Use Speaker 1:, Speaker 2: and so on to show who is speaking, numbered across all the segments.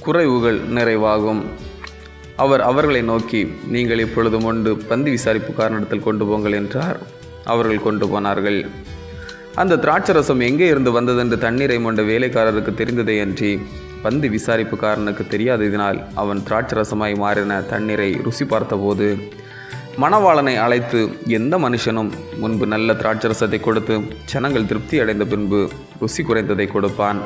Speaker 1: குறைவுகள் நிறைவாகும். அவர் அவர்களை நோக்கி, நீங்கள் இப்பொழுது மொண்டு பந்தி விசாரிப்புக்காரனிடத்தில் கொண்டு போங்கள் என்றார். அவர்கள் கொண்டு போனார்கள். அந்த திராட்சரசம் எங்கே இருந்து வந்ததென்று தண்ணீரை மொண்ட வேலைக்காரருக்கு தெரிந்ததே அன்றி பந்தி விசாரிப்புக்காரனுக்கு தெரியாததினால் அவன் திராட்சரசமாய் மாறின தண்ணீரை ருசி பார்த்தபோது மணவாளனை அழைத்து, எந்த மனுஷனும் முன்பு நல்ல திராட்சரசத்தை கொடுத்து ஜனங்கள் திருப்தி அடைந்த பின்பு ருசி குறைந்ததை கொடுப்பான்.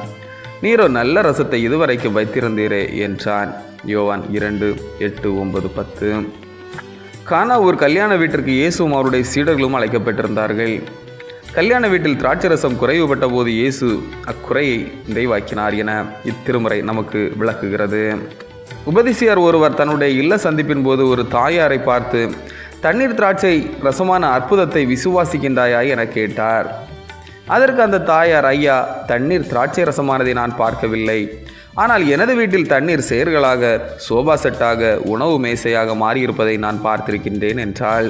Speaker 1: நீரோ நல்ல ரசத்தை இதுவரைக்கும் வைத்திருந்தீரே என்றான். யோவான் 2:8-9-10. கானா ஒரு கல்யாண வீட்டிற்கு இயேசுவும் அவருடைய சீடர்களும் அழைக்கப்பட்டிருந்தார்கள். கல்யாண வீட்டில் திராட்சரசம் குறைவுபட்ட போது இயேசு அக்குறையை நிறைவாக்கினார் என இத்திருமுறை நமக்கு விளக்குகிறது. உபதேசியார் ஒருவர் தன்னுடைய இல்ல சந்திப்பின் போது ஒரு தாயாரை பார்த்து, தண்ணீர் திராட்சை ரசமான அற்புதத்தை விசுவாசிக்கின்றாயா என கேட்டார். அதற்கு அந்த தாயார், ஐயா, தண்ணீர் திராட்சை ரசமானதை நான் பார்க்கவில்லை. ஆனால் எனது வீட்டில் தண்ணீர் சேர்களாக, சோபா செட்டாக, உணவு மேசையாக மாறியிருப்பதை நான் பார்த்திருக்கின்றேன் என்றாள்.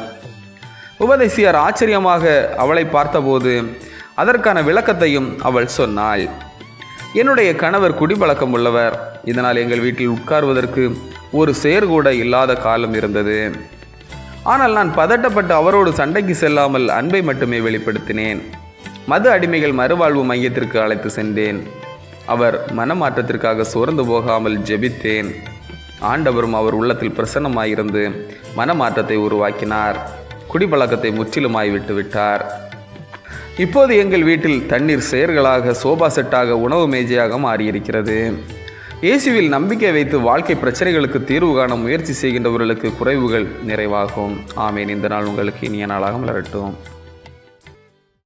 Speaker 1: உபதேசியார் ஆச்சரியமாக அவளை பார்த்தபோது அதற்கான விளக்கத்தையும் அவள் சொன்னாள். என்னுடைய கணவர் குடிப்பழக்கம் உள்ளவர். இதனால் எங்கள் வீட்டில் உட்கார்வதற்கு ஒரு சேர் கூட இல்லாத காலம் இருந்தது. ஆனால் நான் பதட்டப்பட்டு அவரோடு சண்டைக்கு செல்லாமல் அன்பை மட்டுமே வெளிப்படுத்தினேன். மது அடிமைகள் மறுவாழ்வு மையத்திற்கு அழைத்து சென்றேன். அவர் மனமாற்றத்திற்காக சோர்ந்து போகாமல் ஜெபித்தேன். ஆண்டவரும் அவர் உள்ளத்தில் பிரசன்னமாயிருந்து மனமாற்றத்தை உருவாக்கினார். குடிப்பழக்கத்தை முற்றிலுமாய் விட்டுவிட்டார். இப்போது எங்கள் வீட்டில் தண்ணீர் செயர்களாக, சோபா செட்டாக, உணவு மேஜையாக மாறியிருக்கிறது. இயேசுவில் நம்பிக்கை வைத்து வாழ்க்கை பிரச்சனைகளுக்கு தீர்வு காண முயற்சி செய்கின்றவர்களுக்கு குறைவுகள் நிறைவாகும். ஆமேன். இந்த நாள் உங்களுக்கு இனிய நாளாக மலரட்டும்.